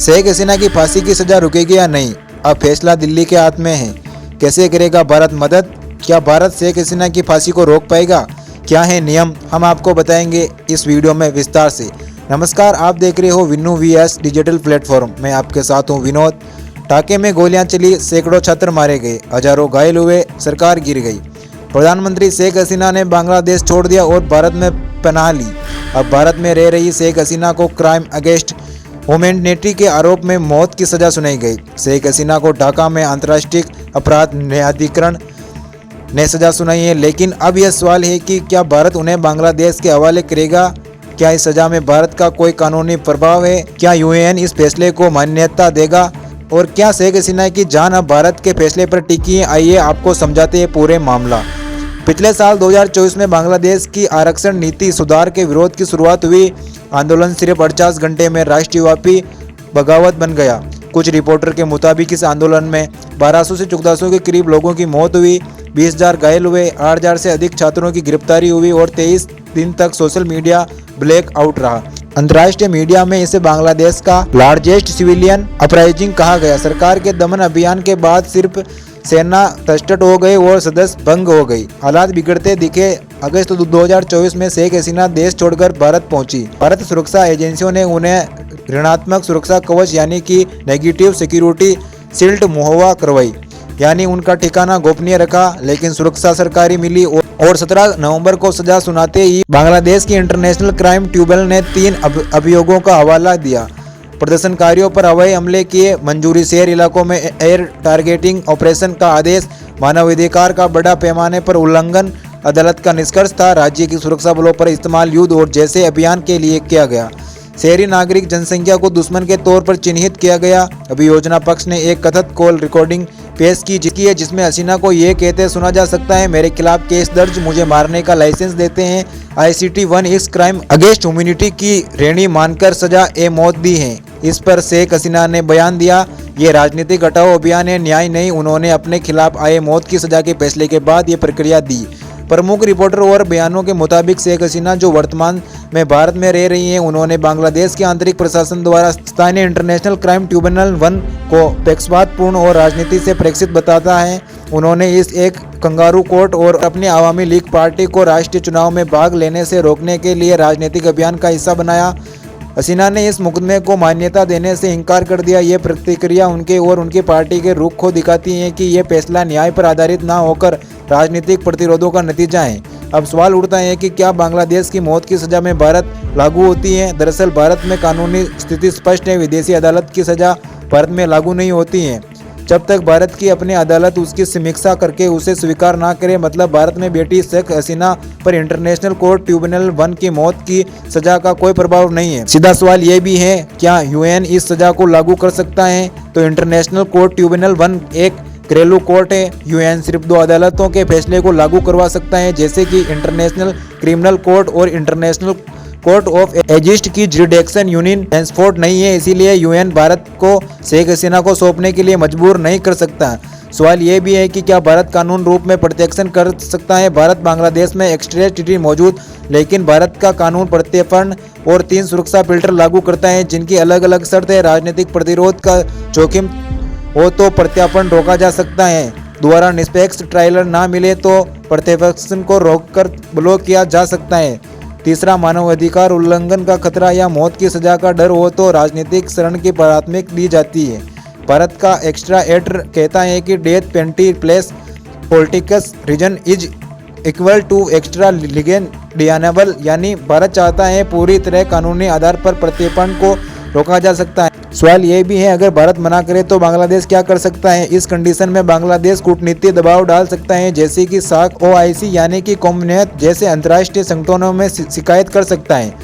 शेख हसीना की फांसी की सजा रुकेगी या नहीं, अब फैसला दिल्ली के हाथ में है। कैसे करेगा भारत मदद? क्या भारत शेख हसीना की फांसी को रोक पाएगा? क्या है नियम, हम आपको बताएंगे इस वीडियो में विस्तार से। नमस्कार, आप देख रहे हो विन्नू वीएस डिजिटल प्लेटफॉर्म। मैं आपके साथ हूँ विनोद। टाके में गोलियां चली, सैकड़ों छात्र मारे गए, हजारों घायल हुए, सरकार गिर गई। प्रधानमंत्री शेख हसीना ने बांग्लादेश छोड़ दिया और भारत में पनाह ली। अब भारत में रह रही शेख हसीना को क्राइम अगेंस्ट ह्यूमैनिटी के आरोप में मौत की सजा सुनाई गई। शेख हसीना को ढाका में अंतर्राष्ट्रीय अपराध न्यायाधिकरण ने सजा सुनाई है, लेकिन अब यह सवाल है कि क्या भारत उन्हें बांग्लादेश के हवाले करेगा? क्या इस सजा में भारत का कोई कानूनी प्रभाव है? क्या यूएन इस फैसले को मान्यता देगा? और क्या शेख हसीना की जान अब भारत के फैसले पर टिकी है? आइए आपको समझाते हैं पूरे मामला। पिछले साल 2024 में बांग्लादेश की आरक्षण नीति सुधार के विरोध की शुरुआत हुई। आंदोलन सिर्फ 48 घंटे में राष्ट्रव्यापी बगावत बन गया। कुछ रिपोर्टर के मुताबिक इस आंदोलन में 1200 से 1400 के करीब लोगों की मौत हुई, 20,000 घायल हुए, 8,000 से अधिक छात्रों की गिरफ्तारी हुई और 23 दिन तक सोशल मीडिया ब्लैक आउट रहा। अंतर्राष्ट्रीय मीडिया में इसे बांग्लादेश का लार्जेस्ट सिविलियन अपराइजिंग कहा गया। सरकार के दमन अभियान के बाद सिर्फ सेना तस्टट हो गई और सदस्य भंग हो गई। हालात बिगड़ते दिखे। अगस्त 2024 में शेख हसीना देश छोड़कर भारत पहुंची। भारत सुरक्षा एजेंसियों ने उन्हें ऋणात्मक सुरक्षा कवच यानी कि नेगेटिव सिक्योरिटी शील्ड मुहैया करवाई, यानी उनका ठिकाना गोपनीय रखा, लेकिन सुरक्षा सरकारी मिली। और 17 नवंबर को सजा सुनाते ही बांग्लादेश की इंटरनेशनल क्राइम ट्रिब्यूनल ने 3 अभियोगों का हवाला दिया। प्रदर्शनकारियों पर हवाई हमले किए, मंजूरी शहर इलाकों में एयर टारगेटिंग ऑपरेशन का आदेश, मानवाधिकार का बड़ा पैमाने पर उल्लंघन। अदालत का निष्कर्ष था राज्य की सुरक्षा बलों पर इस्तेमाल युद्ध और जैसे अभियान के लिए किया गया। शहरी नागरिक जनसंख्या को दुश्मन के तौर पर चिन्हित किया गया। अभियोजना पक्ष ने एक कथित कॉल रिकॉर्डिंग पेश की जिसमें हसीना को ये कहते सुना जा सकता है, मेरे खिलाफ केस दर्ज, मुझे मारने का लाइसेंस देते हैं। ICT 1 इस क्राइम अगेंस्ट ह्यूमैनिटी की श्रेणी मानकर सजा ए मौत दी है। इस पर शेख हसीना ने बयान दिया, ये राजनीतिक हटाओ अभियान है, न्याय नहीं। उन्होंने अपने खिलाफ आए मौत की सजा के फैसले के बाद ये प्रक्रिया दी। प्रमुख रिपोर्टर और बयानों के मुताबिक शेख हसीना जो वर्तमान में भारत में रह रही हैं, उन्होंने बांग्लादेश के आंतरिक प्रशासन द्वारा स्थानीय इंटरनेशनल क्राइम ट्रिब्यूनल 1 को पक्षपातपूर्ण और राजनीति से प्रेक्षित बताता है। उन्होंने इस एक कंगारू कोर्ट और अपनी आवामी लीग पार्टी को राष्ट्रीय चुनाव में भाग लेने से रोकने के लिए राजनीतिक अभियान का हिस्सा बनाया। हसीना ने इस मुकदमे को मान्यता देने से इनकार कर दिया। ये प्रतिक्रिया उनके और उनकी पार्टी के रुख को दिखाती है कि यह फैसला न्याय पर आधारित ना होकर राजनीतिक प्रतिरोधों का नतीजा है। अब सवाल उठता है कि क्या बांग्लादेश की मौत की सजा में भारत लागू होती है? दरअसल भारत में कानूनी स्थिति स्पष्ट है, विदेशी अदालत की सजा भारत में लागू नहीं होती है जब तक भारत की अपनी अदालत उसकी समीक्षा करके उसे स्वीकार ना करे। मतलब भारत में बेटी शेख हसीना पर इंटरनेशनल कोर्ट ट्रिब्यूनल 1 की मौत की सजा का कोई प्रभाव नहीं है। सीधा सवाल ये भी है, क्या यूएन इस सजा को लागू कर सकता है? तो इंटरनेशनल कोर्ट ट्रिब्यूनल 1 एक घरेलू कोर्ट है। यूएन सिर्फ 2 अदालतों के फैसले को लागू करवा सकता है, जैसे कि इंटरनेशनल क्रिमिनल कोर्ट और इंटरनेशनल कोर्ट ऑफ एजिस्ट की जुरिडिक्शन यूनियन ट्रांसपोर्ट नहीं है। इसीलिए यूएन भारत को शेख हसीना को सौंपने के लिए मजबूर नहीं कर सकता। सवाल ये भी है कि क्या भारत कानून रूप में प्रोटेक्शन कर सकता है? भारत बांग्लादेश में एक्सट्रेडिशन मौजूद, लेकिन भारत का कानून प्रत्यर्पण और 3 सुरक्षा फिल्टर लागू करता है, जिनकी अलग अलग शर्त है। राजनीतिक प्रतिरोध का जोखिम हो तो प्रत्यार्पण रोका जा सकता है। दोबारा निष्पक्ष ट्रायल ना मिले तो प्रत्यर्पण को रोककर ब्लॉक किया जा सकता है। तीसरा, मानवाधिकार उल्लंघन का खतरा या मौत की सजा का डर हो तो राजनीतिक शरण की प्राथमिकता दी जाती है। भारत का एक्स्ट्रा एटर कहता है कि death penalty plus politics reason is equal to extra legal deniable, यानी भारत चाहता है पूरी तरह कानूनी आधार पर प्रत्यर्पण को रोका जा सकता है। सवाल ये भी है, अगर भारत मना करे तो बांग्लादेश क्या कर सकता है? इस कंडीशन में बांग्लादेश कूटनीतिक दबाव डाल सकता है, जैसे कि सार्क OIC यानी कि कॉमनवेल्थ जैसे अंतर्राष्ट्रीय संगठनों में शिकायत कर सकता है।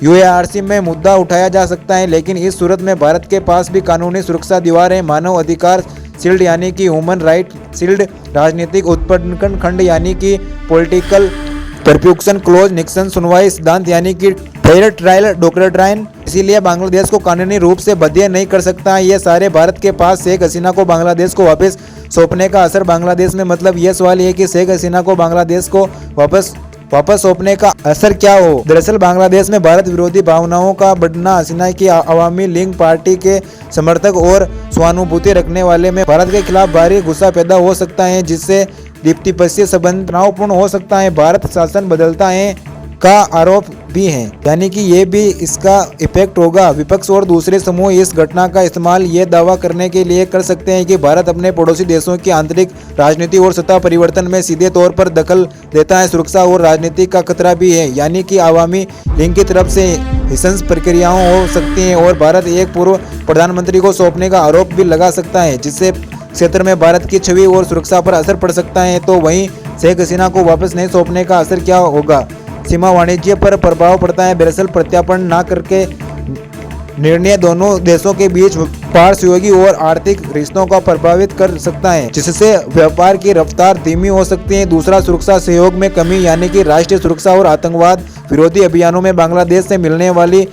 UARC में मुद्दा उठाया जा सकता है, लेकिन इस सूरत में भारत के पास भी कानूनी सुरक्षा दीवार है। मानव अधिकार शील्ड यानी कि ह्यूमन राइट शील्ड, राजनीतिक उत्पीड़न खंड यानी कि पॉलिटिकल परक्यूशन क्लोज, निक्सन सुनवाई सिद्धांत यानी कि फेयर ट्रायल डॉक्ट्राइन। इसीलिए बांग्लादेश को कानूनी रूप से बाध्य नहीं कर सकता। ये सारे भारत के पास शेख हसीना को बांग्लादेश को वापस सौंपने का असर बांग्लादेश में, मतलब ये सवाल है कि शेख हसीना को बांग्लादेश को वापस वापस सौंपने का असर क्या हो। दरअसल बांग्लादेश में भारत विरोधी भावनाओं का बढ़ना, हसीना की अवामी लीग पार्टी के समर्थक और सहानुभूति रखने वाले में भारत के खिलाफ भारी गुस्सा पैदा हो सकता है, जिससे द्विपक्षीय संबंध तनावपूर्ण हो सकता है। भारत शासन बदलता है का आरोप भी है, यानी कि ये भी इसका इफेक्ट होगा। विपक्ष और दूसरे समूह इस घटना का इस्तेमाल ये दावा करने के लिए कर सकते हैं कि भारत अपने पड़ोसी देशों की आंतरिक राजनीति और सत्ता परिवर्तन में सीधे तौर पर दखल देता है। सुरक्षा और राजनीति का खतरा भी है, यानी कि अवामी लीग की तरफ से हिंसक प्रक्रियाएं हो सकती हैं और भारत एक पूर्व प्रधानमंत्री को सौंपने का आरोप भी लगा सकता है, जिससे क्षेत्र में भारत की छवि और सुरक्षा पर असर पड़ सकता है। तो वहीं शेख हसीना को वापस नहीं सौंपने का असर क्या होगा। सीमा वाणिज्य पर प्रभाव पड़ता है। दरअसल प्रत्यार्पण न करके निर्णय दोनों देशों के बीच व्यापार सहयोगी और आर्थिक रिश्तों को प्रभावित कर सकता है, जिससे व्यापार की रफ्तार धीमी हो सकती है। दूसरा, सुरक्षा सहयोग में कमी, यानी कि राष्ट्रीय सुरक्षा और आतंकवाद विरोधी अभियानों में बांग्लादेश से मिलने वाली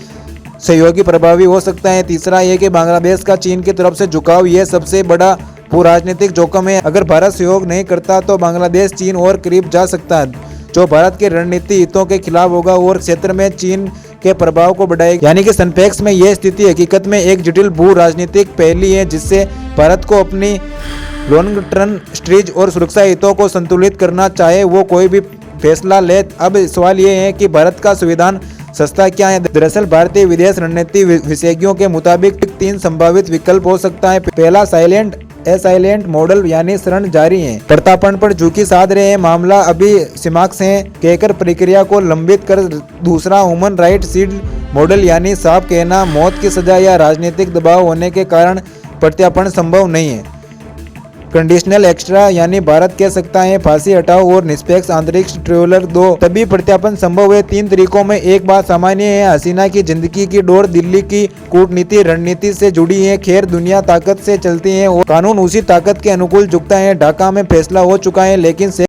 सहयोगी प्रभावी हो सकता है। तीसरा ये कि बांग्लादेश का चीन की तरफ से झुकाव, यह सबसे बड़ा भू-राजनीतिक जोखिम है। अगर भारत सहयोग नहीं करता तो बांग्लादेश चीन और करीब जा सकता है, जो भारत के रणनीति हितों के खिलाफ होगा और क्षेत्र में चीन के प्रभाव को बढ़ाएगा। यानी कि संक्षेप में यह स्थिति हकीकत में एक जटिल भू राजनीतिक पहली है, जिससे भारत को अपनी लॉन्ग टर्म स्ट्रेटेजी और सुरक्षा हितों को संतुलित करना चाहे वो कोई भी फैसला ले। अब सवाल ये है कि भारत का संविधान सस्ता क्या है। दरअसल भारतीय विदेश रणनीति विशेषज्ञों के मुताबिक 3 संभावित विकल्प हो सकता है। पहला, साइलेंट मॉडल, यानी शरण जारी है, प्रत्यार्पण पर झुकी साध रहे हैं, मामला अभी सीमांकन है, कहकर प्रक्रिया को लंबित कर। दूसरा, ह्यूमन राइट शील्ड मॉडल, यानी साफ कहना, मौत की सजा या राजनीतिक दबाव होने के कारण प्रत्यार्पण संभव नहीं है। कंडीशनल एक्स्ट्रा, यानी भारत कह सकता है फांसी हटाओ और निष्पक्ष आंतरिक ट्रेवलर दो, तभी प्रत्यार्पण संभव है। 3 तरीकों में एक बात सामान्य है, हसीना की जिंदगी की डोर दिल्ली की कूटनीति रणनीति से जुड़ी है। खैर, दुनिया ताकत से चलती है और कानून उसी ताकत के अनुकूल झुकता है। ढाका में फैसला हो चुका है, लेकिन